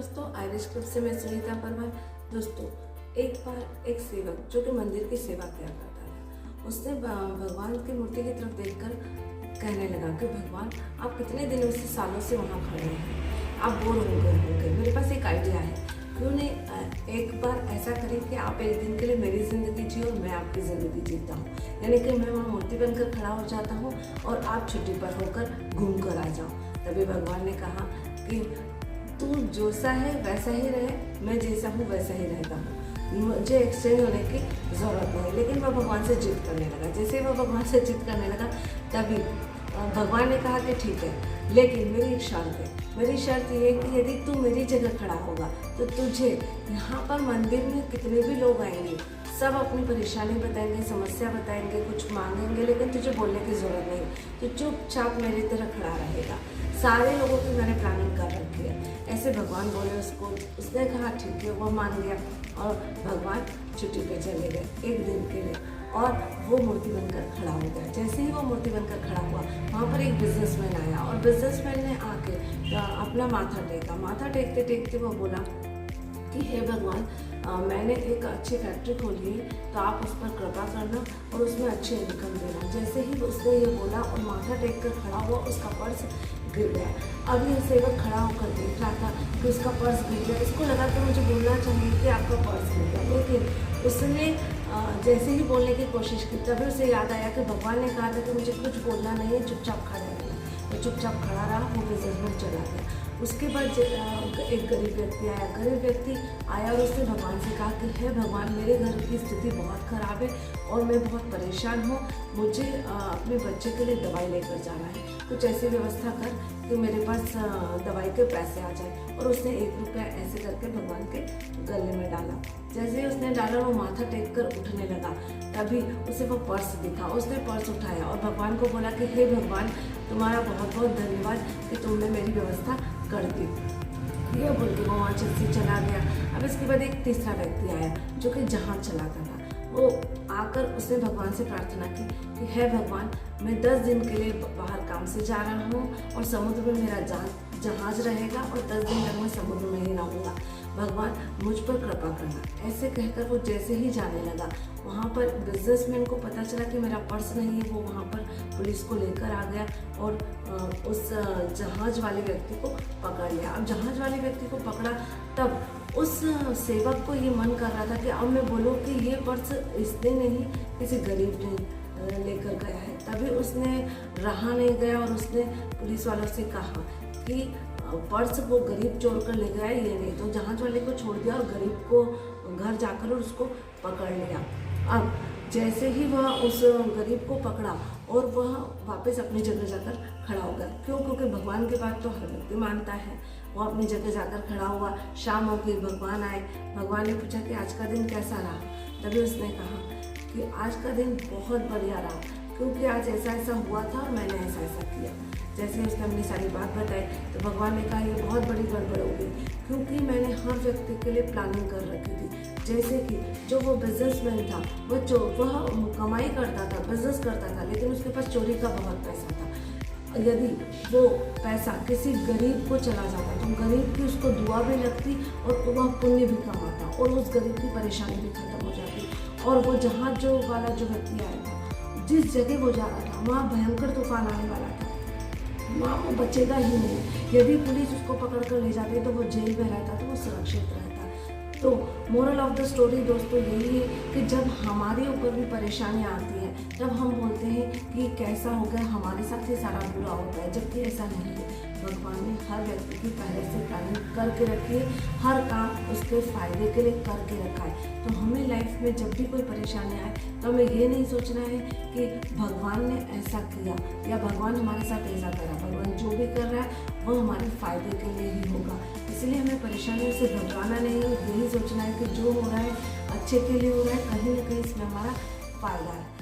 दोस्तों, Irish club से मैं सुनीता परमार। दोस्तों, एक बार एक सेवक जो कि मंदिर की सेवा किया करता था, उसने भगवान की मूर्ति की तरफ देखकर कहने लगा कि भगवान, आप कितने दिनों से सालों से वहाँ खड़े हैं, आप बोर हो गए होंगे। मेरे पास एक आइडिया है, क्यों नहीं एक बार ऐसा करें कि आप एक दिन के लिए मेरी ज़िंदगी जियो और मैं आपकी ज़िंदगी जीता हूँ। यानी कि मैं वहाँ मूर्ति बनकर खड़ा हो जाता हूँ और आप छुट्टी पर होकर घूम कर आ जाओ। तभी भगवान ने कहा कि तू जैसा है वैसा ही रहे, मैं जैसा हूँ वैसा ही रहता हूँ, मुझे एक्सचेंज होने की ज़रूरत नहीं। लेकिन वह भगवान से जिद करने लगा। जैसे ही वह भगवान से जिद करने लगा, तभी भगवान ने कहा कि ठीक है, लेकिन मेरी एक शर्त है। मेरी शर्त ये है कि यदि तू मेरी जगह खड़ा होगा तो तुझे यहाँ पर मंदिर में कितने भी लोग आएंगे, सब अपनी परेशानी बताएंगे, समस्या बताएंगे, कुछ मांगेंगे, लेकिन तुझे बोलने की ज़रूरत नहीं। तो चुपचाप मेरी तरह खड़ा रहेगा। सारे लोगों की मैंने प्लानिंग कर रखी है। ऐसे भगवान बोले उसको। उसने कहा ठीक है, वो मान गया और भगवान छुट्टी पे चले गए एक दिन के लिए और वो मूर्ति बनकर खड़ा हो गया। जैसे ही वो मूर्ति बनकर खड़ा हुआ, वहाँ पर एक बिजनेसमैन आया और बिजनेसमैन ने आके अपना माथा टेका। माथा टेकते टेकते वो बोला कि हे भगवान, मैंने एक अच्छी फैक्ट्री खोली है, तो आप उस पर कृपा करना और उसमें अच्छी इनकम देना। जैसे ही उसने ये बोला और माथा टेक कर खड़ा हुआ, उसका पर्स गिर गया। अब यह सेवक खड़ा होकर देख रहा था कि उसका पर्स गिर गया। इसको लगा कि मुझे बोलना चाहिए कि आपका पर्स गिर गया, लेकिन उसने जैसे ही बोलने की कोशिश की, तभी उसे याद आया कि भगवान ने कहा था कि मुझे कुछ बोलना नहीं है, चुपचाप खड़ा रहना। वो चुपचाप खड़ा रहा, वो बिजनेसमैन चला गया। उसके बाद एक गरीब व्यक्ति आया। गरीब व्यक्ति आया और उसने भगवान से कहा कि हे भगवान, मेरे घर की स्थिति बहुत ख़राब है और मैं बहुत परेशान हूँ, मुझे अपने बच्चे के लिए दवाई लेकर जाना है, कुछ ऐसी व्यवस्था कर कि मेरे पास दवाई के पैसे आ जाए। और उसने 1 रुपया ऐसे करके भगवान के गले में डाला। जैसे ही उसने डाला, वो माथा टेक कर उठने लगा। तभी उसे वो पर्स दिखा। उसने पर्स उठाया और भगवान को बोला कि हे भगवान, तुम्हारा बहुत बहुत धन्यवाद कि तुमने मेरी व्यवस्था कर दी। यह बोल के वो वहाँ से चला गया। अब इसके बाद एक तीसरा व्यक्ति आया जो कि जहाज चलाता था। वो आकर उसने भगवान से प्रार्थना की कि हे भगवान, मैं 10 दिन के लिए बाहर काम से जा रहा हूँ और समुद्र में मेरा जहाज रहेगा और 10 दिन तक मैं समुद्र में ही रहूँगा। भगवान, मुझ पर कृपा करना। ऐसे कहकर वो जैसे ही जाने लगा, वहाँ पर बिजनेसमैन को पता चला कि मेरा पर्स नहीं है। वो वहाँ पर पुलिस को लेकर आ गया और उस जहाज वाले व्यक्ति को पकड़ लिया। अब जहाज वाले व्यक्ति को पकड़ा, तब उस सेवक को ये मन कर रहा था कि अब मैं बोलूँ कि ये पर्स इसने नहीं, किसी गरीब ने लेकर गया है। तभी उसने रहा नहीं गया और उसने पुलिस वालों से कहा कि पर्स वो गरीब चोर कर ले गया है, ये नहीं। तो जहाज वाले को छोड़ दिया और गरीब को घर जाकर उसको पकड़ लिया। अब जैसे ही वह उस गरीब को पकड़ा और वह वापस अपनी जगह जाकर खड़ा हो गया। क्यों? क्योंकि भगवान की बात तो हर व्यक्ति मानता है। वो अपनी जगह जाकर खड़ा हुआ। शाम हो गई, भगवान आए। भगवान ने पूछा कि आज का दिन कैसा रहा? तभी उसने कहा कि आज का दिन बहुत बढ़िया रहा, क्योंकि आज ऐसा ऐसा हुआ था और मैंने ऐसा ऐसा किया। जैसे उसने अपनी सारी बात बताई, तो भगवान ने कहा ये बहुत बड़ी गड़बड़ हो गई, क्योंकि मैंने हर व्यक्ति के लिए प्लानिंग कर रखी थी। जैसे कि जो वो बिजनेसमैन था, वह कमाई करता था, बिजनेस करता था, लेकिन उसके पास चोरी का बहुत पैसा था। यदि वो पैसा किसी गरीब को चला जाता तो गरीब की उसको दुआ भी लगती और वह पुण्य भी कमाता और उस गरीब की परेशानी भी खत्म हो जाती। और वो जहाज वाला जो व्यक्ति आया था, जिस जगह वो जा रहा था, वहाँ भयंकर तूफान आने वाला था, वहाँ वो बचेगा ही नहीं। यदि पुलिस उसको पकड़ कर ले जाती तो वो जेल में रहता, तो वो सुरक्षित रहता। तो मोरल ऑफ द स्टोरी दोस्तों यही है कि जब हमारे ऊपर भी परेशानियाँ आती हैं, तब हम बोलते हैं कि कैसा हो गया, हमारे साथ ही सारा बुरा होता है, जबकि ऐसा नहीं है। भगवान ने हर व्यक्ति की पहले से प्लानिंग करके रखी है, हर काम उसके फायदे के लिए करके रखा है। तो हमें लाइफ में जब भी कोई परेशानी आए, तो हमें ये नहीं सोचना है कि भगवान ने ऐसा किया या भगवान हमारे साथ ऐसा करा। भगवान जो भी कर रहा है वो हमारे फायदे के लिए ही होगा। इसलिए हमें परेशानियों से घबराना नहीं है, यही सोचना है कि जो हो रहा है अच्छे के लिए हो रहा है, कहीं ना कहीं इसमें हमारा फायदा है।